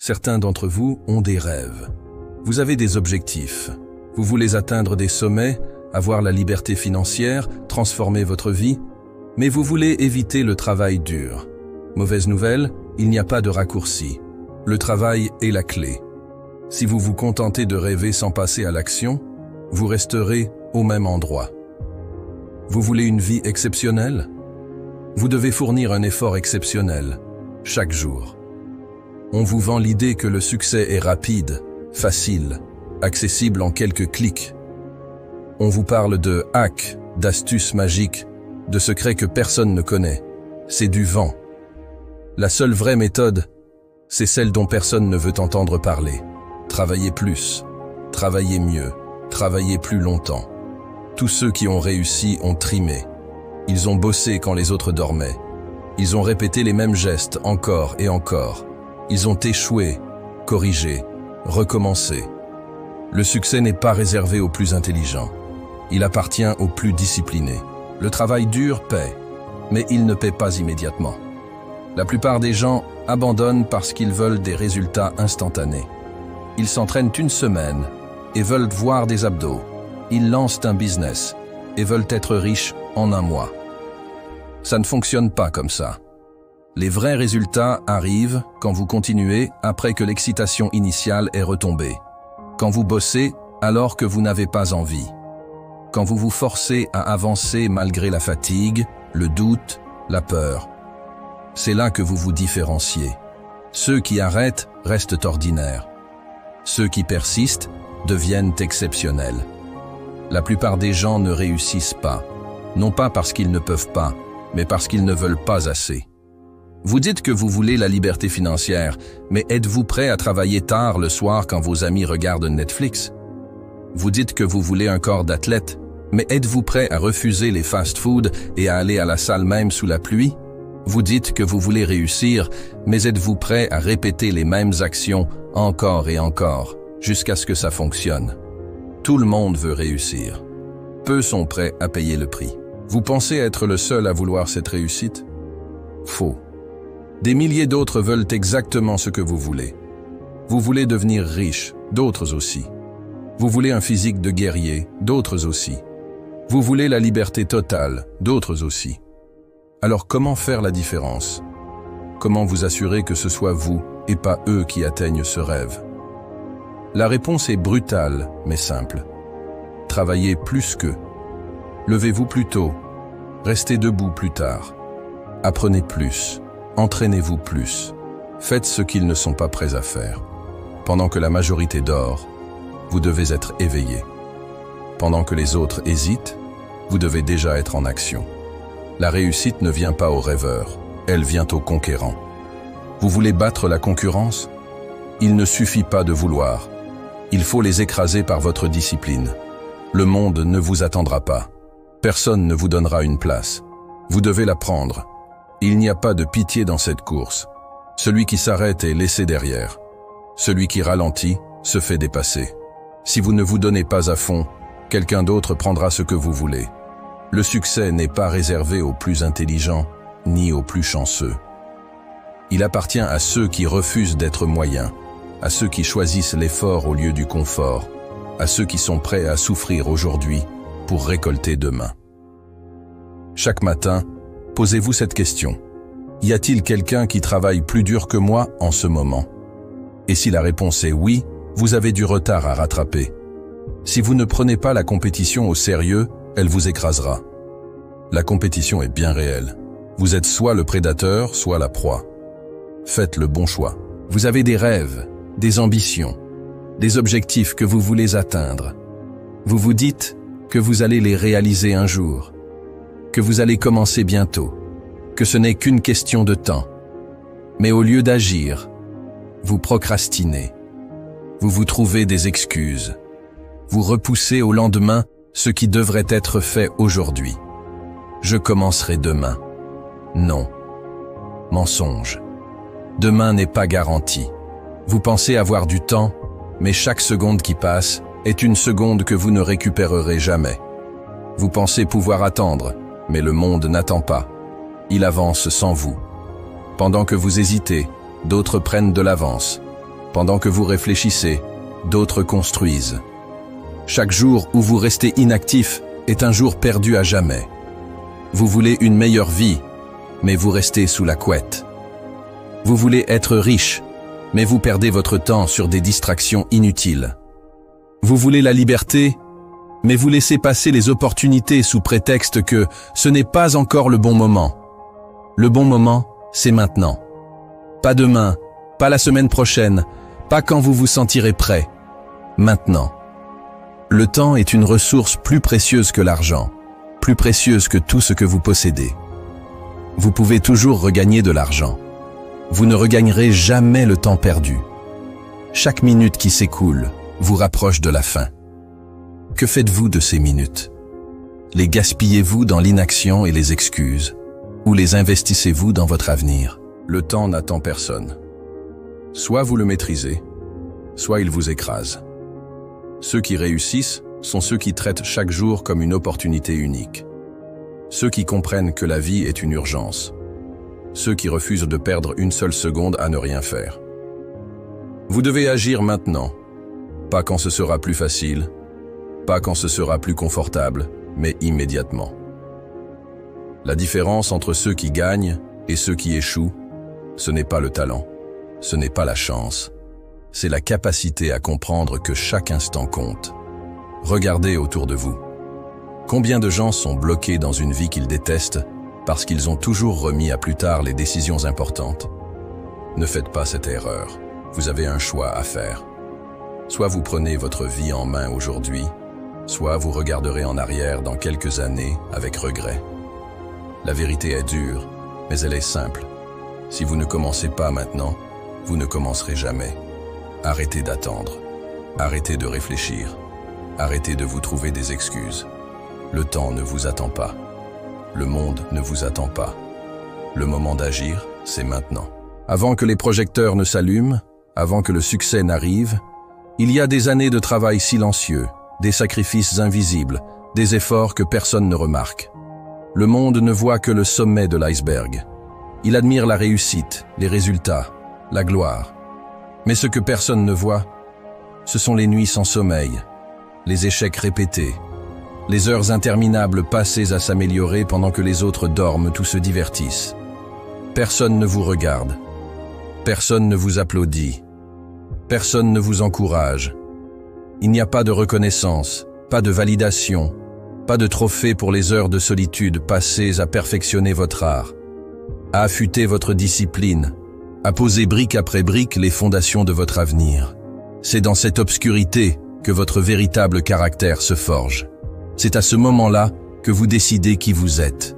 Certains d'entre vous ont des rêves. Vous avez des objectifs. Vous voulez atteindre des sommets, avoir la liberté financière, transformer votre vie, mais vous voulez éviter le travail dur. Mauvaise nouvelle, il n'y a pas de raccourci. Le travail est la clé. Si vous vous contentez de rêver sans passer à l'action, vous resterez au même endroit. Vous voulez une vie exceptionnelle? Vous devez fournir un effort exceptionnel, chaque jour. On vous vend l'idée que le succès est rapide, facile, accessible en quelques clics. On vous parle de hacks, d'astuces magiques, de secrets que personne ne connaît. C'est du vent. La seule vraie méthode, c'est celle dont personne ne veut entendre parler. Travailler plus, travailler mieux, travailler plus longtemps. Tous ceux qui ont réussi ont trimé. Ils ont bossé quand les autres dormaient. Ils ont répété les mêmes gestes encore et encore. Ils ont échoué, corrigé, recommencé. Le succès n'est pas réservé aux plus intelligents. Il appartient aux plus disciplinés. Le travail dur paie, mais il ne paie pas immédiatement. La plupart des gens abandonnent parce qu'ils veulent des résultats instantanés. Ils s'entraînent une semaine et veulent voir des abdos. Ils lancent un business et veulent être riches en un mois. Ça ne fonctionne pas comme ça. Les vrais résultats arrivent quand vous continuez après que l'excitation initiale est retombée. Quand vous bossez alors que vous n'avez pas envie. Quand vous vous forcez à avancer malgré la fatigue, le doute, la peur. C'est là que vous vous différenciez. Ceux qui arrêtent restent ordinaires. Ceux qui persistent deviennent exceptionnels. La plupart des gens ne réussissent pas, non pas parce qu'ils ne peuvent pas, mais parce qu'ils ne veulent pas assez. Vous dites que vous voulez la liberté financière, mais êtes-vous prêt à travailler tard le soir quand vos amis regardent Netflix? Vous dites que vous voulez un corps d'athlète, mais êtes-vous prêt à refuser les fast-foods et à aller à la salle même sous la pluie? Vous dites que vous voulez réussir, mais êtes-vous prêt à répéter les mêmes actions encore et encore, jusqu'à ce que ça fonctionne? Tout le monde veut réussir. Peu sont prêts à payer le prix. Vous pensez être le seul à vouloir cette réussite? Faux. Des milliers d'autres veulent exactement ce que vous voulez. Vous voulez devenir riche, d'autres aussi. Vous voulez un physique de guerrier, d'autres aussi. Vous voulez la liberté totale, d'autres aussi. Alors comment faire la différence? Comment vous assurer que ce soit vous et pas eux qui atteignent ce rêve? La réponse est brutale, mais simple. Travaillez plus qu'eux. Levez-vous plus tôt. Restez debout plus tard. Apprenez plus. Entraînez-vous plus. Faites ce qu'ils ne sont pas prêts à faire. Pendant que la majorité dort, vous devez être éveillé. Pendant que les autres hésitent, vous devez déjà être en action. La réussite ne vient pas aux rêveurs, elle vient aux conquérants. Vous voulez battre la concurrence? Il ne suffit pas de vouloir. Il faut les écraser par votre discipline. Le monde ne vous attendra pas. Personne ne vous donnera une place. Vous devez la prendre. Il n'y a pas de pitié dans cette course. Celui qui s'arrête est laissé derrière. Celui qui ralentit se fait dépasser. Si vous ne vous donnez pas à fond, quelqu'un d'autre prendra ce que vous voulez. Le succès n'est pas réservé aux plus intelligents, ni aux plus chanceux. Il appartient à ceux qui refusent d'être moyens, à ceux qui choisissent l'effort au lieu du confort, à ceux qui sont prêts à souffrir aujourd'hui pour récolter demain. Chaque matin, posez-vous cette question. Y a-t-il quelqu'un qui travaille plus dur que moi en ce moment? Et si la réponse est oui, vous avez du retard à rattraper. Si vous ne prenez pas la compétition au sérieux, elle vous écrasera. La compétition est bien réelle. Vous êtes soit le prédateur, soit la proie. Faites le bon choix. Vous avez des rêves, des ambitions, des objectifs que vous voulez atteindre. Vous vous dites que vous allez les réaliser un jour, que vous allez commencer bientôt, que ce n'est qu'une question de temps. Mais au lieu d'agir, vous procrastinez. Vous vous trouvez des excuses. Vous repoussez au lendemain ce qui devrait être fait aujourd'hui. Je commencerai demain. Non. Mensonge. Demain n'est pas garanti. Vous pensez avoir du temps, mais chaque seconde qui passe est une seconde que vous ne récupérerez jamais. Vous pensez pouvoir attendre, mais le monde n'attend pas. Il avance sans vous. Pendant que vous hésitez, d'autres prennent de l'avance. Pendant que vous réfléchissez, d'autres construisent. Chaque jour où vous restez inactif est un jour perdu à jamais. Vous voulez une meilleure vie, mais vous restez sous la couette. Vous voulez être riche, mais vous perdez votre temps sur des distractions inutiles. Vous voulez la liberté, mais vous laissez passer les opportunités sous prétexte que ce n'est pas encore le bon moment. Le bon moment, c'est maintenant. Pas demain, pas la semaine prochaine, pas quand vous vous sentirez prêt. Maintenant. Le temps est une ressource plus précieuse que l'argent, plus précieuse que tout ce que vous possédez. Vous pouvez toujours regagner de l'argent. Vous ne regagnerez jamais le temps perdu. Chaque minute qui s'écoule vous rapproche de la fin. Que faites-vous de ces minutes? Les gaspillez-vous dans l'inaction et les excuses, ou les investissez-vous dans votre avenir? Le temps n'attend personne. Soit vous le maîtrisez, soit il vous écrase. Ceux qui réussissent sont ceux qui traitent chaque jour comme une opportunité unique. Ceux qui comprennent que la vie est une urgence. Ceux qui refusent de perdre une seule seconde à ne rien faire. Vous devez agir maintenant, pas quand ce sera plus facile, pas quand ce sera plus confortable, mais immédiatement. La différence entre ceux qui gagnent et ceux qui échouent, ce n'est pas le talent, ce n'est pas la chance, c'est la capacité à comprendre que chaque instant compte. Regardez autour de vous. Combien de gens sont bloqués dans une vie qu'ils détestent parce qu'ils ont toujours remis à plus tard les décisions importantes? Ne faites pas cette erreur. Vous avez un choix à faire. Soit vous prenez votre vie en main aujourd'hui, soit vous regarderez en arrière dans quelques années avec regret. La vérité est dure, mais elle est simple. Si vous ne commencez pas maintenant, vous ne commencerez jamais. Arrêtez d'attendre. Arrêtez de réfléchir. Arrêtez de vous trouver des excuses. Le temps ne vous attend pas. Le monde ne vous attend pas. Le moment d'agir, c'est maintenant. Avant que les projecteurs ne s'allument, avant que le succès n'arrive, il y a des années de travail silencieux, des sacrifices invisibles, des efforts que personne ne remarque. Le monde ne voit que le sommet de l'iceberg. Il admire la réussite, les résultats, la gloire. Mais ce que personne ne voit, ce sont les nuits sans sommeil, les échecs répétés, les heures interminables passées à s'améliorer pendant que les autres dorment ou se divertissent. Personne ne vous regarde. Personne ne vous applaudit. Personne ne vous encourage. Il n'y a pas de reconnaissance, pas de validation, pas de trophée pour les heures de solitude passées à perfectionner votre art, à affûter votre discipline, à poser brique après brique les fondations de votre avenir. C'est dans cette obscurité que votre véritable caractère se forge. C'est à ce moment-là que vous décidez qui vous êtes.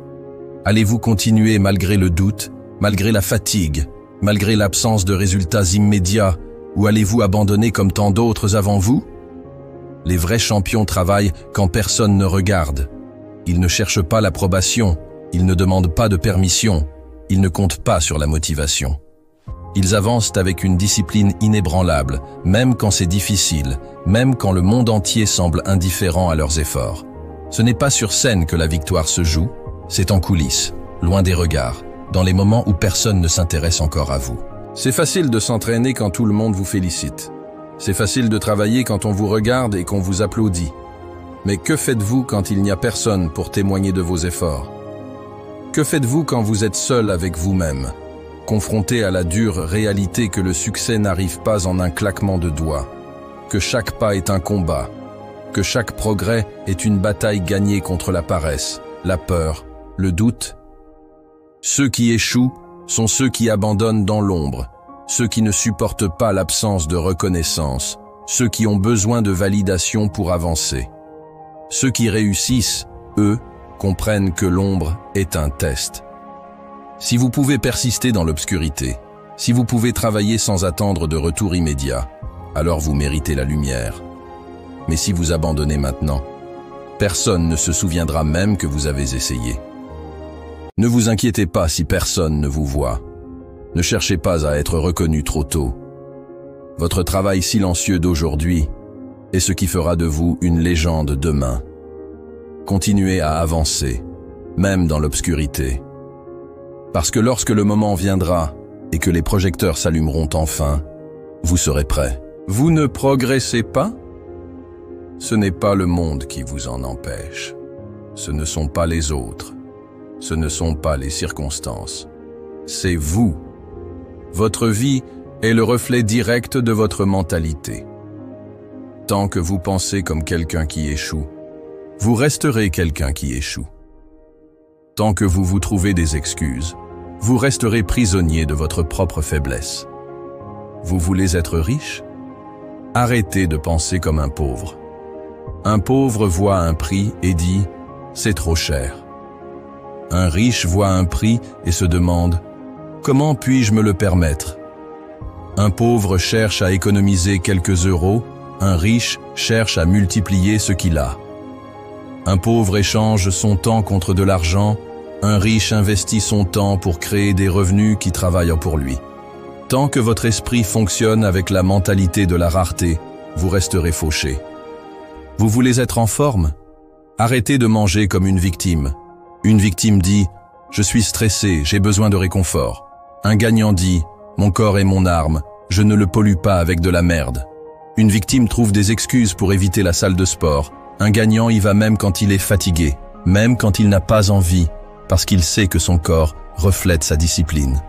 Allez-vous continuer malgré le doute, malgré la fatigue, malgré l'absence de résultats immédiats, ou allez-vous abandonner comme tant d'autres avant vous? Les vrais champions travaillent quand personne ne regarde. Ils ne cherchent pas l'approbation, ils ne demandent pas de permission, ils ne comptent pas sur la motivation. Ils avancent avec une discipline inébranlable, même quand c'est difficile, même quand le monde entier semble indifférent à leurs efforts. Ce n'est pas sur scène que la victoire se joue, c'est en coulisses, loin des regards, dans les moments où personne ne s'intéresse encore à vous. C'est facile de s'entraîner quand tout le monde vous félicite. C'est facile de travailler quand on vous regarde et qu'on vous applaudit. Mais que faites-vous quand il n'y a personne pour témoigner de vos efforts? Que faites-vous quand vous êtes seul avec vous-même, confronté à la dure réalité que le succès n'arrive pas en un claquement de doigts, que chaque pas est un combat, que chaque progrès est une bataille gagnée contre la paresse, la peur, le doute? Ceux qui échouent sont ceux qui abandonnent dans l'ombre, ceux qui ne supportent pas l'absence de reconnaissance, ceux qui ont besoin de validation pour avancer. Ceux qui réussissent, eux, comprennent que l'ombre est un test. Si vous pouvez persister dans l'obscurité, si vous pouvez travailler sans attendre de retour immédiat, alors vous méritez la lumière. Mais si vous abandonnez maintenant, personne ne se souviendra même que vous avez essayé. Ne vous inquiétez pas si personne ne vous voit. Ne cherchez pas à être reconnu trop tôt. Votre travail silencieux d'aujourd'hui est ce qui fera de vous une légende demain. Continuez à avancer, même dans l'obscurité. Parce que lorsque le moment viendra et que les projecteurs s'allumeront enfin, vous serez prêt. Vous ne progressez pas? Ce n'est pas le monde qui vous en empêche. Ce ne sont pas les autres. Ce ne sont pas les circonstances. C'est vous. Votre vie est le reflet direct de votre mentalité. Tant que vous pensez comme quelqu'un qui échoue, vous resterez quelqu'un qui échoue. Tant que vous vous trouvez des excuses, vous resterez prisonnier de votre propre faiblesse. Vous voulez être riche? Arrêtez de penser comme un pauvre. Un pauvre voit un prix et dit « c'est trop cher ». Un riche voit un prix et se demande « comment puis-je me le permettre ?» Un pauvre cherche à économiser quelques euros, un riche cherche à multiplier ce qu'il a. Un pauvre échange son temps contre de l'argent, un riche investit son temps pour créer des revenus qui travaillent pour lui. Tant que votre esprit fonctionne avec la mentalité de la rareté, vous resterez fauché. Vous voulez être en forme? Arrêtez de manger comme une victime. Une victime dit « je suis stressé, j'ai besoin de réconfort ». Un gagnant dit « mon corps est mon arme, je ne le pollue pas avec de la merde ». Une victime trouve des excuses pour éviter la salle de sport. Un gagnant y va même quand il est fatigué, même quand il n'a pas envie, parce qu'il sait que son corps reflète sa discipline.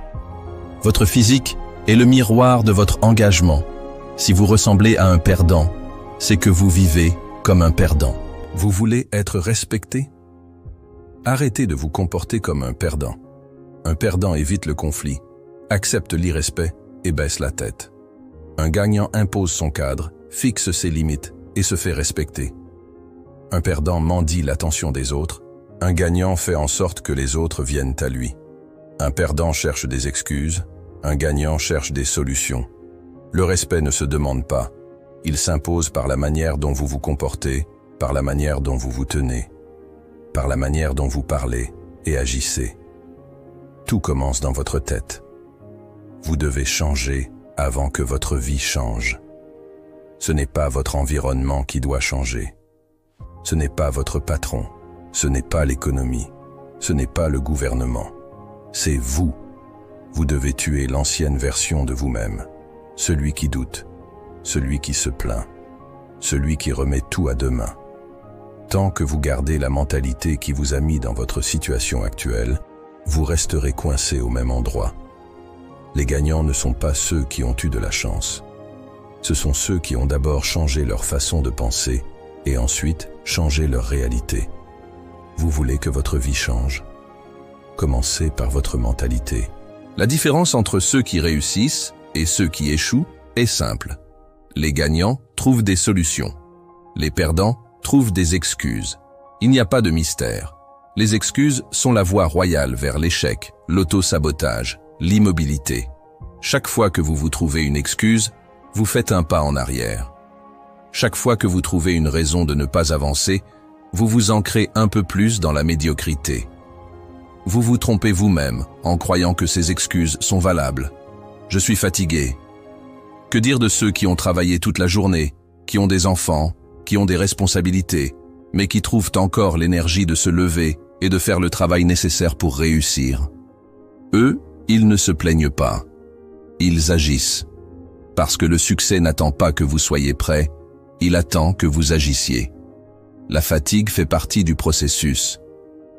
Votre physique est le miroir de votre engagement. Si vous ressemblez à un perdant, c'est que vous vivez comme un perdant. Vous voulez être respecté? Arrêtez de vous comporter comme un perdant. Un perdant évite le conflit, accepte l'irrespect et baisse la tête. Un gagnant impose son cadre, fixe ses limites et se fait respecter. Un perdant mendie l'attention des autres, un gagnant fait en sorte que les autres viennent à lui. Un perdant cherche des excuses, un gagnant cherche des solutions. Le respect ne se demande pas, il s'impose par la manière dont vous vous comportez, par la manière dont vous vous tenez, par la manière dont vous parlez et agissez. Tout commence dans votre tête. Vous devez changer avant que votre vie change. Ce n'est pas votre environnement qui doit changer. Ce n'est pas votre patron. Ce n'est pas l'économie. Ce n'est pas le gouvernement. C'est vous. Vous devez tuer l'ancienne version de vous-même. Celui qui doute. Celui qui se plaint. Celui qui remet tout à demain. Tant que vous gardez la mentalité qui vous a mis dans votre situation actuelle, vous resterez coincé au même endroit. Les gagnants ne sont pas ceux qui ont eu de la chance. Ce sont ceux qui ont d'abord changé leur façon de penser et ensuite changé leur réalité. Vous voulez que votre vie change? Commencez par votre mentalité. La différence entre ceux qui réussissent et ceux qui échouent est simple. Les gagnants trouvent des solutions. Les perdants trouvent des excuses. Il n'y a pas de mystère. Les excuses sont la voie royale vers l'échec, l'auto-sabotage, l'immobilité. Chaque fois que vous vous trouvez une excuse, vous faites un pas en arrière. Chaque fois que vous trouvez une raison de ne pas avancer, vous vous ancrez un peu plus dans la médiocrité. Vous vous trompez vous-même en croyant que ces excuses sont valables. Je suis fatigué. Que dire de ceux qui ont travaillé toute la journée, qui ont des enfants, qui ont des responsabilités, mais qui trouvent encore l'énergie de se lever et de faire le travail nécessaire pour réussir? Eux, ils ne se plaignent pas. Ils agissent. Parce que le succès n'attend pas que vous soyez prêt, il attend que vous agissiez. La fatigue fait partie du processus.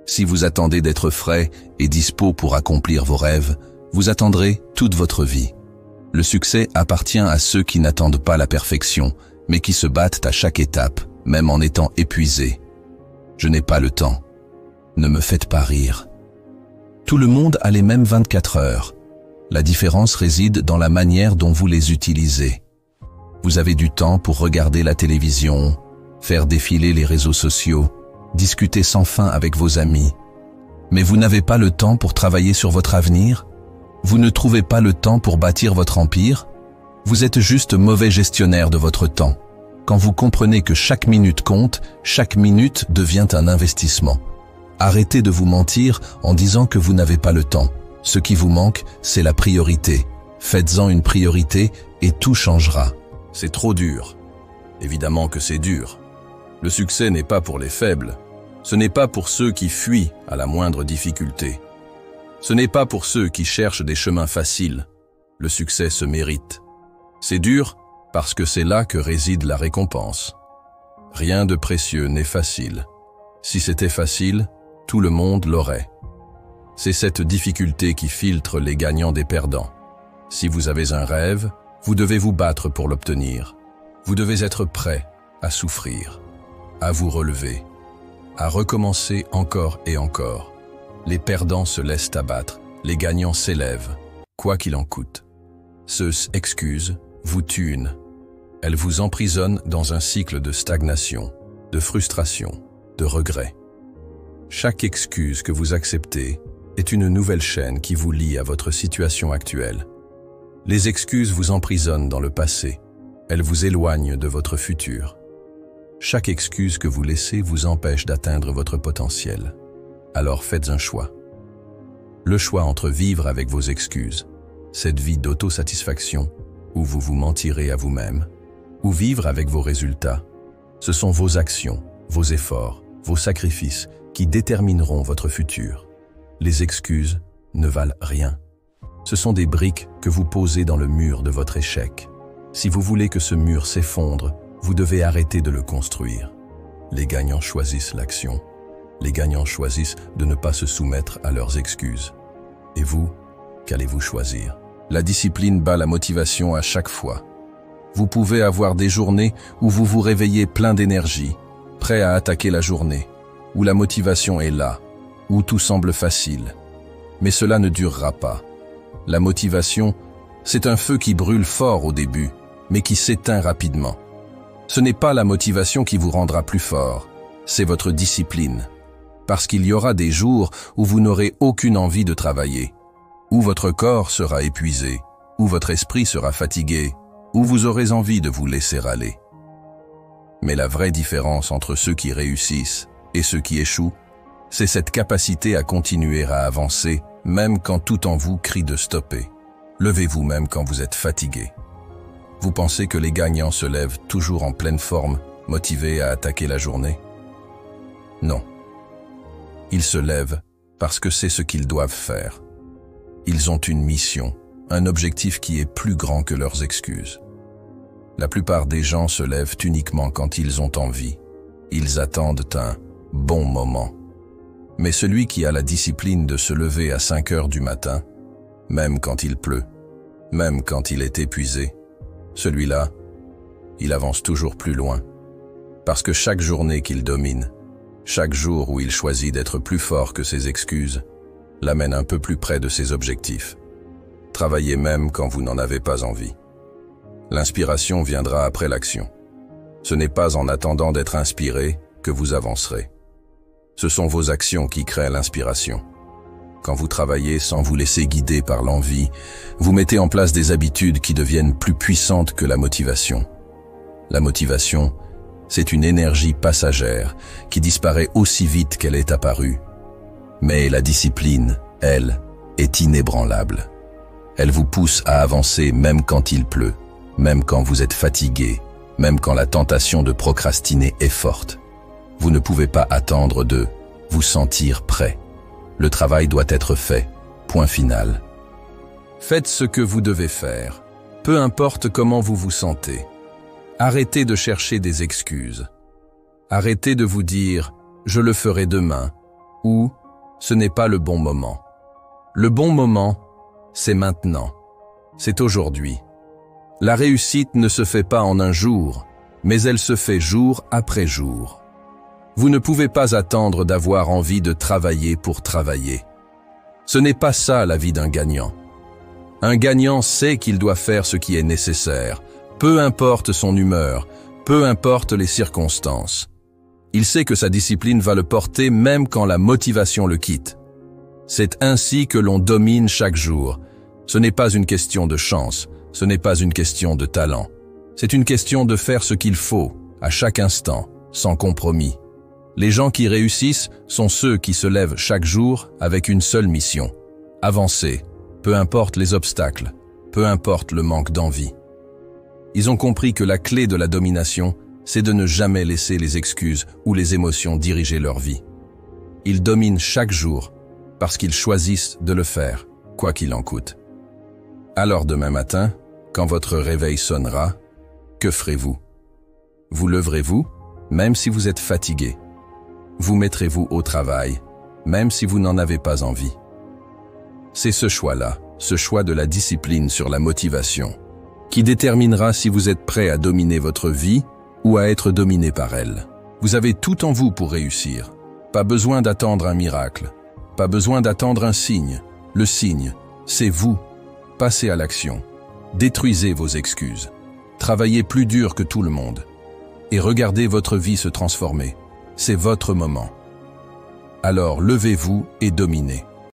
Si vous attendez d'être frais et dispo pour accomplir vos rêves, vous attendrez toute votre vie. Le succès appartient à ceux qui n'attendent pas la perfection, mais qui se battent à chaque étape, même en étant épuisés. Je n'ai pas le temps. Ne me faites pas rire. Tout le monde a les mêmes 24 heures. La différence réside dans la manière dont vous les utilisez. Vous avez du temps pour regarder la télévision, faire défiler les réseaux sociaux, discuter sans fin avec vos amis. Mais vous n'avez pas le temps pour travailler sur votre avenir? Vous ne trouvez pas le temps pour bâtir votre empire? Vous êtes juste mauvais gestionnaire de votre temps. Quand vous comprenez que chaque minute compte, chaque minute devient un investissement. Arrêtez de vous mentir en disant que vous n'avez pas le temps. Ce qui vous manque, c'est la priorité. Faites-en une priorité et tout changera. C'est trop dur. Évidemment que c'est dur. Le succès n'est pas pour les faibles. Ce n'est pas pour ceux qui fuient à la moindre difficulté. Ce n'est pas pour ceux qui cherchent des chemins faciles. Le succès se mérite. C'est dur parce que c'est là que réside la récompense. Rien de précieux n'est facile. Si c'était facile, tout le monde l'aurait. C'est cette difficulté qui filtre les gagnants des perdants. Si vous avez un rêve, vous devez vous battre pour l'obtenir. Vous devez être prêt à souffrir, à vous relever, à recommencer encore et encore. Les perdants se laissent abattre, les gagnants s'élèvent, quoi qu'il en coûte. Ces excuses vous tuent. Elles vous emprisonnent dans un cycle de stagnation, de frustration, de regret. Chaque excuse que vous acceptez est une nouvelle chaîne qui vous lie à votre situation actuelle. Les excuses vous emprisonnent dans le passé. Elles vous éloignent de votre futur. Chaque excuse que vous laissez vous empêche d'atteindre votre potentiel. Alors faites un choix. Le choix entre vivre avec vos excuses, cette vie d'autosatisfaction où vous vous mentirez à vous-même, ou vivre avec vos résultats. Ce sont vos actions, vos efforts, vos sacrifices qui détermineront votre futur. Les excuses ne valent rien. Ce sont des briques que vous posez dans le mur de votre échec. Si vous voulez que ce mur s'effondre, vous devez arrêter de le construire. Les gagnants choisissent l'action. Les gagnants choisissent de ne pas se soumettre à leurs excuses. Et vous, qu'allez-vous choisir? La discipline bat la motivation à chaque fois. Vous pouvez avoir des journées où vous vous réveillez plein d'énergie, prêt à attaquer la journée, où la motivation est là, où tout semble facile. Mais cela ne durera pas. La motivation, c'est un feu qui brûle fort au début, mais qui s'éteint rapidement. Ce n'est pas la motivation qui vous rendra plus fort, c'est votre discipline. Parce qu'il y aura des jours où vous n'aurez aucune envie de travailler, où votre corps sera épuisé, où votre esprit sera fatigué, où vous aurez envie de vous laisser aller. Mais la vraie différence entre ceux qui réussissent et ceux qui échouent, c'est cette capacité à continuer à avancer, même quand tout en vous crie de stopper. Levez-vous même quand vous êtes fatigué. Vous pensez que les gagnants se lèvent toujours en pleine forme, motivés à attaquer la journée? Non. Ils se lèvent parce que c'est ce qu'ils doivent faire. Ils ont une mission, un objectif qui est plus grand que leurs excuses. La plupart des gens se lèvent uniquement quand ils ont envie. Ils attendent un bon moment. Mais celui qui a la discipline de se lever à 5 heures du matin, même quand il pleut, même quand il est épuisé, celui-là, il avance toujours plus loin. Parce que chaque journée qu'il domine, chaque jour où il choisit d'être plus fort que ses excuses, l'amène un peu plus près de ses objectifs. Travaillez même quand vous n'en avez pas envie. L'inspiration viendra après l'action. Ce n'est pas en attendant d'être inspiré que vous avancerez. Ce sont vos actions qui créent l'inspiration. Quand vous travaillez sans vous laisser guider par l'envie, vous mettez en place des habitudes qui deviennent plus puissantes que la motivation. La motivation, c'est une énergie passagère qui disparaît aussi vite qu'elle est apparue. Mais la discipline, elle, est inébranlable. Elle vous pousse à avancer même quand il pleut, même quand vous êtes fatigué, même quand la tentation de procrastiner est forte. Vous ne pouvez pas attendre de vous sentir prêt. Le travail doit être fait. Point final. Faites ce que vous devez faire, peu importe comment vous vous sentez. Arrêtez de chercher des excuses. Arrêtez de vous dire « je le ferai demain » ou « ce n'est pas le bon moment ». Le bon moment, c'est maintenant. C'est aujourd'hui. La réussite ne se fait pas en un jour, mais elle se fait jour après jour. Vous ne pouvez pas attendre d'avoir envie de travailler pour travailler. Ce n'est pas ça la vie d'un gagnant. Un gagnant sait qu'il doit faire ce qui est nécessaire, peu importe son humeur, peu importe les circonstances. Il sait que sa discipline va le porter même quand la motivation le quitte. C'est ainsi que l'on domine chaque jour. Ce n'est pas une question de chance, ce n'est pas une question de talent. C'est une question de faire ce qu'il faut, à chaque instant, sans compromis. Les gens qui réussissent sont ceux qui se lèvent chaque jour avec une seule mission. Avancer, peu importe les obstacles, peu importe le manque d'envie. Ils ont compris que la clé de la domination, c'est de ne jamais laisser les excuses ou les émotions diriger leur vie. Ils dominent chaque jour parce qu'ils choisissent de le faire, quoi qu'il en coûte. Alors demain matin, Quand votre réveil sonnera, que ferez-vous? Vous leverez-vous, même si vous êtes fatigué? Vous mettrez-vous au travail, même si vous n'en avez pas envie? C'est ce choix-là, ce choix de la discipline sur la motivation, qui déterminera si vous êtes prêt à dominer votre vie ou à être dominé par elle. Vous avez tout en vous pour réussir. Pas besoin d'attendre un miracle. Pas besoin d'attendre un signe. Le signe, c'est vous. Passez à l'action. Détruisez vos excuses. Travaillez plus dur que tout le monde. Et regardez votre vie se transformer. C'est votre moment. Alors levez-vous et dominez.